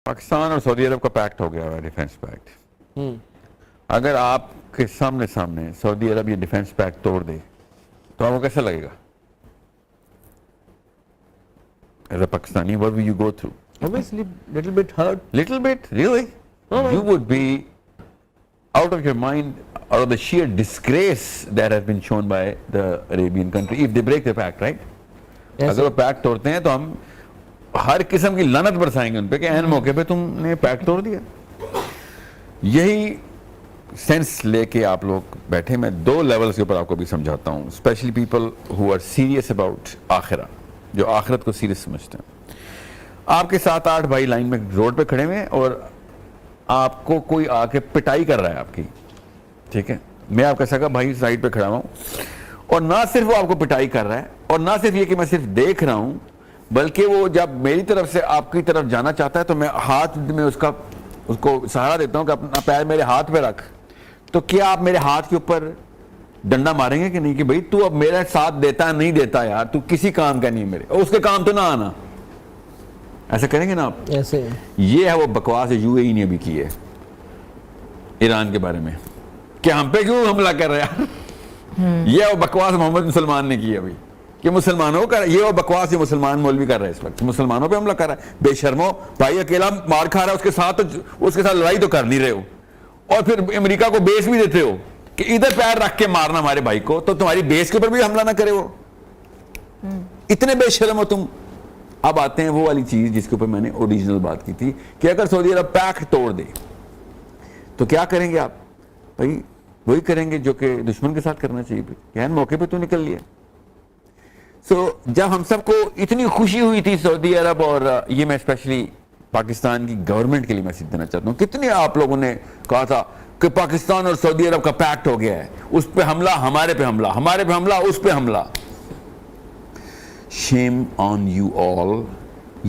پاکستان اور سعودی عرب کا پیکٹ ہو گیا ہے ڈیفینس پیکٹ. اگر آپ کے سامنے سعودی عرب یہ ڈیفینس پیکٹ توڑ دے تو آپ کو کیسا لگے گا؟ As a Pakistani, what will you go through? Obviously, little bit hurt. Little bit? Really? You would be out of your mind, out of the sheer disgrace that has been shown by the Arabian country, if they break the pact, right? اگر وہ packet توڑتے ہیں تو ہم ہر قسم کی لعنت برسائیں گے ان پہ کہ این موقع پہ تم نے پیکٹ توڑ دیا. یہی سینس لے کے آپ لوگ بیٹھے. میں دو لیولز کے اوپر آپ کو بھی سمجھاتا ہوں, especially people who are serious about آخرہ, جو آخرت کو سیریس سمجھتے ہیں. آپ کے 7-8 بھائی لائن میں روڈ پہ کھڑے ہوئے ہیں اور آپ کو کوئی آ کے پٹائی کر رہا ہے آپ کی, ٹھیک ہے, میں آپ کا سگا بھائی سائڈ پہ کھڑا ہوں, اور نہ صرف وہ آپ کو پٹائی کر رہا ہے, اور نہ صرف یہ کہ میں صرف دیکھ رہا ہوں, بلکہ وہ جب میری طرف سے آپ کی طرف جانا چاہتا ہے تو میں ہاتھ میں اس کو سہارا دیتا ہوں کہ اپنا پیر میرے ہاتھ پہ رکھ. تو کیا آپ میرے ہاتھ کے اوپر ڈنڈا ماریں گے کہ نہیں کہ بھائی تو اب میرا ساتھ دیتا نہیں دیتا یار, تو کسی کام کا نہیں میرے, اور اس کے کام تو نہ آنا, ایسا کریں گے نا آپ؟ ایسے یہ ہے وہ بکواس یو اے ای نے بھی کی ہے ایران کے بارے میں کہ ہم پہ کیوں حملہ کر رہے ہیں. یہ وہ بکواس محمد مسلمان نے کی ہے ابھی کہ مسلمانوں کا, یہ وہ بکواس یہ مسلمان مولوی کر رہے ہیں اس وقت, مسلمانوں پہ حملہ کر رہا ہے. بے شرمو بھائی, اکیلا مار کھا رہا ہے, اس کے ساتھ لڑائی تو کر نہیں رہے ہو, اور پھر امریکہ کو بیس بھی دیتے ہو کہ ادھر پیر رکھ کے مارنا ہمارے بھائی کو, تو تمہاری بیس کے اوپر بھی حملہ نہ کرے وہ. اتنے بے شرم ہو تم. اب آتے ہیں وہ والی چیز جس کے اوپر میں نے اوریجنل بات کی تھی کہ اگر سعودی عرب پیکٹ توڑ دے تو کیا کریں گے آپ؟ بھائی وہی کریں گے جو کہ دشمن کے ساتھ کرنا چاہیے, یعنی موقع پہ تو نکل لیا. سو جب ہم سب کو اتنی خوشی ہوئی تھی سعودی عرب, اور یہ میں اسپیشلی پاکستان کی گورنمنٹ کے لیے میسج دینا چاہتا ہوں, کتنے آپ لوگوں نے کہا تھا کہ پاکستان اور سعودی عرب کا پیکٹ ہو گیا ہے, اس پہ حملہ, ہمارے پہ حملہ, ہمارے پہ حملہ, اس پہ حملہ. شیم آن یو آل.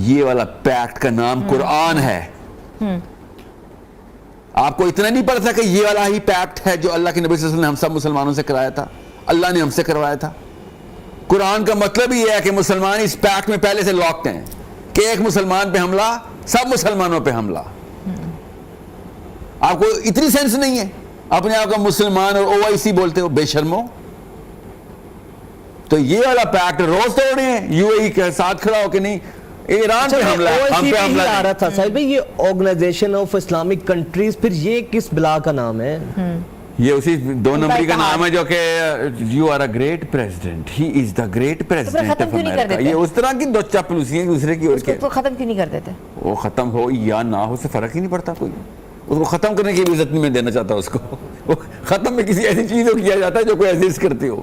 یہ والا پیکٹ کا نام قرآن ہے. آپ کو اتنا نہیں پتا تھا کہ یہ والا ہی پیکٹ ہے جو اللہ کے نبی صلی اللہ علیہ وسلم نے ہم سب مسلمانوں سے کرایا تھا, اللہ نے ہم سے کروایا تھا. قرآن کا مطلب یہ ہے کہ مسلمان اس پیکٹ میں پہلے سے لاکڈ ہیں کہ ایک مسلمان پہ حملہ, سب مسلمانوں پہ حملہ. آپ کو اتنی سینس نہیں ہے, اپنے آپ کا مسلمان اور او آئی سی بولتے ہو, بے شرمو. تو یہ والا پیکٹ روز توڑ رہے ہیں یو اے ای کے ساتھ کھڑا ہو کہ نہیں ایران پہ حملہ ہے, ہم پہ حملہ آ رہا تھا. صاحب بھائی یہ آرگنائزیشن آف اسلامک کنٹریز, پھر یہ کس بلا کا نام ہے؟ یہ اسی 2 نمبری کا نام ہے جو کہ you are a great president, he is the great president of America. یہ اس طرح کی دو چاپلوسیاں دوسرے کی, اور اس کو ختم کیوں نہیں کر دیتے؟ وہ ختم ہو یا نہ ہو سے فرق ہی نہیں پڑتا کوئی. اس کو ختم کرنے کی عزت نہیں میں دینا چاہتا اس کو. ختم میں کسی ایسی چیز کو کیا جاتا ہے جو کوئی ایزسٹ کرتی ہو.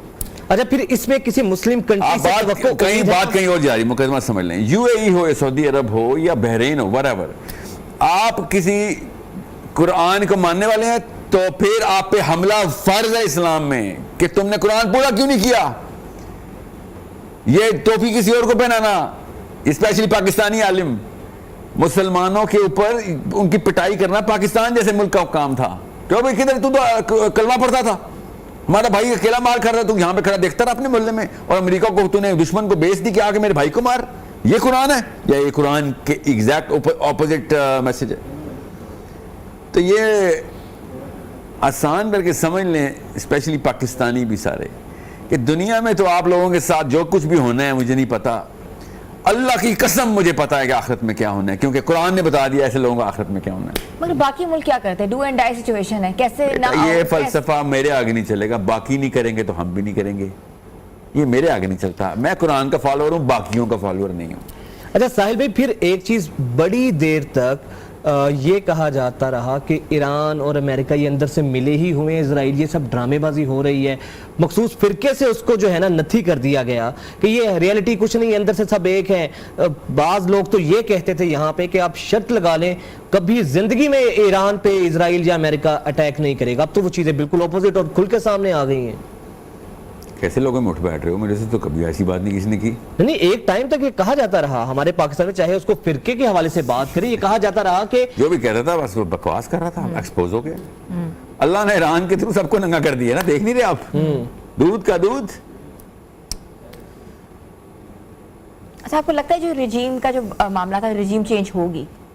اچھا پھر اس میں کسی مسلم کنٹری سے کہیں بات کہیں اور جا رہی, مقدمہ سمجھ لیں. یو اے ای ہو یا سعودی عرب ہو یا بحرین ہو, whatever, آپ کسی قرآن کو ماننے والے ہیں تو پھر آپ پہ حملہ فرض ہے اسلام میں کہ تم نے قرآن پورا کیوں نہیں کیا. یہ ٹوپی کسی اور کو پہنانا, اسپیشلی پاکستانی عالم, مسلمانوں کے اوپر ان کی پٹائی کرنا پاکستان جیسے ملک کا کام تھا. کیوں بھائی کدھر تو کلمہ پڑھتا تھا, ہمارا بھائی اکیلا مار کر رہا, تو یہاں پہ کھڑا دیکھتا رہا اپنے محلے میں, اور امریکہ کو تو نے دشمن کو بیچ دی کہ آگے میرے بھائی کو مار. یہ قرآن ہے یا یہ قرآن کے ایگزیکٹ اپوزٹ میسج ہے؟ تو یہ آسان کر کے سمجھ لیں, اسپیشلی پاکستانی بھی سارے, کہ دنیا میں تو آپ لوگوں کے ساتھ جو کچھ بھی ہونا ہے مجھے نہیں پتا, اللہ کی قسم مجھے پتا ہے کہ آخرت میں کیا ہونا ہے, کیونکہ قرآن نے بتا دیا ایسے لوگوں کو آخرت میں کیا ہونا ہے. مگر باقی ملک کیا کرتے ہیں؟ ڈو اینڈ ڈائی سچویشن ہے, کیسے یہ فلسفہ میرے آگے نہیں چلے گا. باقی نہیں کریں گے تو ہم بھی نہیں کریں گے, یہ میرے آگے نہیں چلتا. میں قرآن کا فالوور ہوں, باقیوں کا فالوور نہیں ہوں. اچھا ساحل بھائی, پھر ایک چیز بڑی دیر تک یہ کہا جاتا رہا کہ ایران اور امریکہ یہ اندر سے ملے ہی ہوئے ہیں, اسرائیل یہ سب ڈرامے بازی ہو رہی ہے, مخصوص فرقے سے اس کو جو ہے نا نتھی کر دیا گیا کہ یہ ریئلٹی کچھ نہیں, اندر سے سب ایک ہیں. بعض لوگ تو یہ کہتے تھے یہاں پہ کہ آپ شرط لگا لیں کبھی زندگی میں ایران پہ اسرائیل یا امریکہ اٹیک نہیں کرے گا. اب تو وہ چیزیں بالکل اپوزٹ اور کھل کے سامنے آ گئی ہیں. کیسے لوگوں میں اٹھ بیٹھ رہے ہو؟ میرے سے تو کبھی ایسی بات نہیں کسی نے کی. نہیں, ایک ٹائم تک یہ کہا جاتا رہا ہمارے پاکستان میں, چاہے اس کو فرقے کے حوالے سے بات کریں, یہ کہا جاتا رہا کہ جو بھی کہتا تھا بس وہ بکواس کر رہا تھا, ایکسپوز ہو گیا. اللہ نے ایران کے تھرو سب کو ننگا کر دیا نا, دیکھ نہیں رہے آپ, دودھ کا دودھ. اچھا آپ کو لگتا ہے جو رجیم کا جو معاملہ تھا, رجیم چینج ہوگی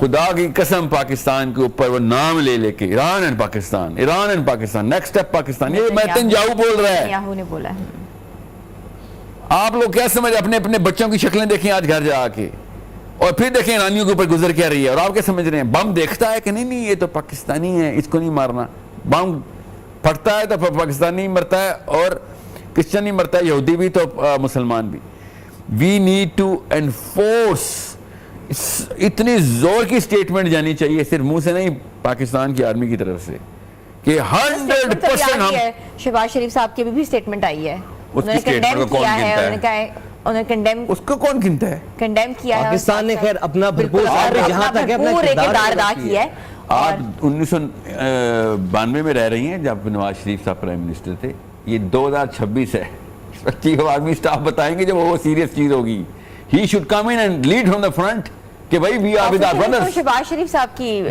خدا کی قسم پاکستان کے اوپر وہ نام لے لے کے Iran and Pakistan next step Pakistan, یہ نیتنیاہو بول رہا ہے. نیتنیاہو نے بولا ہے. آپ لوگ کیا سمجھ اپنے اپنے بچوں کی شکلیں دیکھیں آج گھر جا کے, اور پھر دیکھیں ایرانیوں کے اوپر گزر کیا رہی ہے, اور آپ کیا سمجھ رہے ہیں بم دیکھتا ہے کہ نہیں یہ تو پاکستانی ہے, اس کو نہیں مارنا. بم پھٹتا ہے تو پاکستانی مرتا ہے, اور کرسچن نہیں مرتا ہے, یہودی بھی تو مسلمان بھی. وی نیڈ ٹو انفورس, اتنی زور کی سٹیٹمنٹ جانی چاہیے صرف منہ سے نہیں, پاکستان کی آرمی کی طرف سے, کہ 100% ہم. شہباز شریف صاحب کی بھی سٹیٹمنٹ آئی ہے, انہوں نے statement کنڈیم کو کون کیا ہے, گنتا ہے؟ انہوں نے کہا ہے, انہوں نے کنڈیم اس کو کون گنتا ہے؟ کنڈیم کیا ہے. پاکستان نے خیر اپنا بھرپور جہاں تک ہے اپنا کردار ادا کیا ہے. آپ 1992 میں رہ رہی ہیں جب نواز شریف صاحب پرائم منسٹر تھے, یہ 2026 ہے. چیف آف آرمی اسٹاف بتائیں گے جب وہ سیریس چیز ہوگی. He should come in and lead from the front کہ بھائی we are with our brothers. Shahbaz Sharif صاحب کی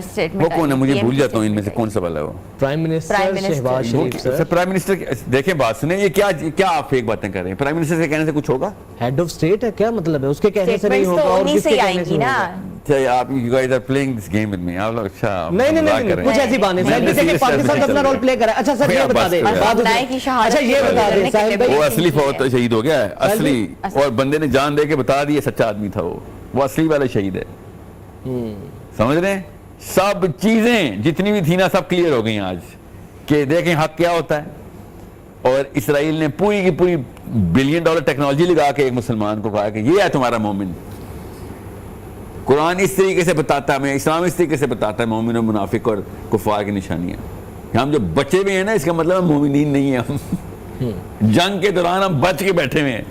سٹیٹمنٹ وہ کون ہے, مجھے بھول جاتا ہوں ان میں سے کون سا والا ہے وہ. پرائم منسٹر شہباز شریف سر. پرائم منسٹر دیکھیں بات سنیں, یہ کیا آپ فیک باتیں کر رہے ہیں؟ پرائم منسٹر کے کہنے سے کچھ ہوگا؟ ہیڈ آف سٹیٹ ہے, کیا مطلب ہے اس کے کہنے سے نہیں ہوگا, اور کس کے کہنے سے ہوگا؟ آپ you guys are playing this game with me. آپ لوگ اچھا نہیں کچھ ایسی بات نہیں سر, دیکھیں پاکستان اپنا رول پلے کر رہا ہے. اچھا سر یہ بتا دیں, اچھا یہ بتا دیں صاحب بھائی, وہ اصلی فوت شہید ہو گیا ہے, اصلی, اور بندے نے جان دے کے بتا دیا سچا آدمی تھا وہ اصلی والا شہید ہے. سمجھ رہے ہیں, سب چیزیں جتنی بھی تھی نا سب کلیئر ہو گئی آج, کہ دیکھیں حق کیا ہوتا ہے. اور اسرائیل نے پوری کی پوری $1 بلین ٹیکنالوجی لگا کے ایک مسلمان کو کہا کہ یہ ہے تمہارا مومن. قرآن اس طریقے سے بتاتا ہے, ہمیں اسلام اس طریقے سے بتاتا ہے مومن و منافق اور کفار کی نشانیاں. ہم جو بچے ہوئے ہیں نا, اس کا مطلب ہم مومنین نہیں ہیں. ہم جنگ کے دوران ہم بچ کے بیٹھے ہوئے ہیں.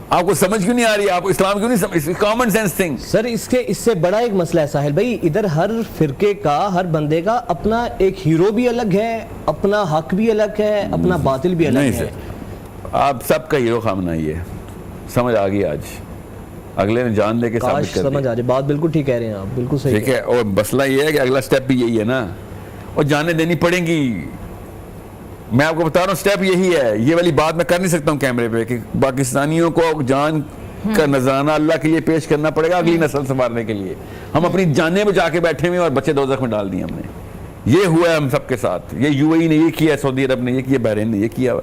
آپ کو سمجھ کیوں نہیں آ رہی, آپ کو اسلام کیوں نہیں سمجھ, کامن سینس تھنگ. سر اس سے بڑا ایک مسئلہ ہے ساحل بھائی, ادھر ہر فرقے کا, ہر بندے کا اپنا ایک ہیرو بھی الگ ہے, اپنا حق بھی الگ ہے, اپنا باطل بھی الگ ہے. آپ سب کا ہیرو خامنہ ہی ہے, سمجھ آ گئی آج, اگلے نے جان دے کے ثابت کر سمجھ آ جائے, بات بالکل ٹھیک کہہ رہے ہیں آپ, بالکل صحیح. ٹھیک ہے, اور مسئلہ یہ ہے کہ اگلا سٹیپ بھی یہی ہے نا, اور جانیں دینی پڑیں گی. میں آپ کو بتا رہا ہوں سٹیپ یہی ہے, یہ والی بات میں کر نہیں سکتا ہوں کیمرے پہ, کہ پاکستانیوں کو جان کا نذرانہ اللہ کے لیے پیش کرنا پڑے گا اگلی نسل سنوارنے کے لیے. ہم اپنی جانیں بچا کے بیٹھے ہوئے اور بچے دوزخ میں ڈال دیے ہم نے. یہ ہوا ہے ہم سب کے ساتھ, یہ یو اے ای نے یہ کیا, سعودی عرب نے یہ کیا, بحرین نے یہ کیا.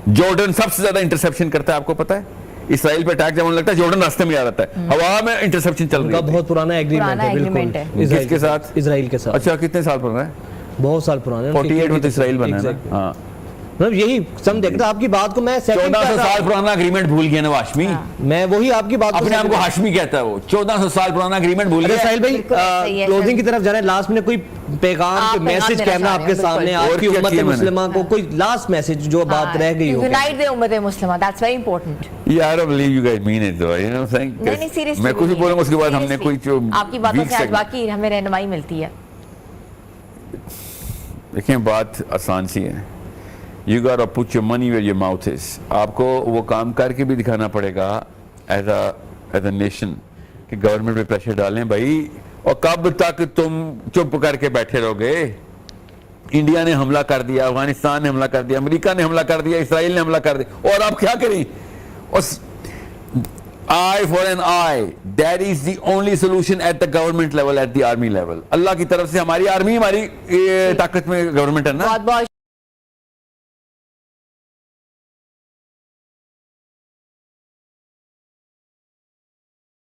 جارڈن سب سے زیادہ انٹرسیپشن کرتا ہے, آپ کو پتا ہے. اسرائیل پہ اٹیک جب ہونے لگتا ہے جارڈن راستے میں آ جاتا ہے, ہوا میں انٹرسیپشن چل رہی ہے. بہت پرانا ایگریمنٹ ہے بالکل. کس کے ساتھ؟ اسرائیل کے ساتھ. اچھا کتنے سال پرانا ہے؟ بہت سال پرانا ہے. 48 میں تو اسرائیل بنا ہے. ہاں یہی سم دیکھتا, آپ کی بات کو میں 1400 سال پرانا اگریمنٹ بھول گیا نا ہاشمی. میں وہی آپ کی بات اپنے آپ کو ہاشمی کہتا ہے, وہ 1400 سال پرانا اگریمنٹ بھول گیا. ساحل بھائی کلوزنگ کی طرف جانے, لاسٹ میں کوئی پیغام میسج کہنا آپ کے سامنے, آپ کی امت مسلمہ کو کوئی لاسٹ میسج جو بات رہ گئی ہو. یونائٹ دی امت مسلمہ, that's very important. Yeah, I don't believe you guys mean it though, you know what I'm saying? نہیں سیریسلی, میں کچھ بھی بولوں گا اس کے بعد ہم نے کوئی جو آپ کی باتوں سے آج باقی ہمیں رہنمائی ملتی ہے. دیکھیں بات آسان سی ہے, you gotta put your money where your mouth is. آپ کو وہ کام کر کے بھی دکھانا پڑے گا as a nation, کہ گورنمنٹ پہ پریشر ڈالیں بھائی. اور کب تک تم چپ کر کے بیٹھے رہو گے؟ انڈیا نے حملہ کر دیا, افغانستان نے حملہ کر دیا, امریکہ نے حملہ کر دیا, اسرائیل نے حملہ کر دیا, اور آپ کیا کریں؟ eye for an eye, that is the only solution at the government level, at the army level. اللہ کی طرف سے ہماری آرمی ہماری طاقت میں گورنمنٹ ہے نا. بہت بہت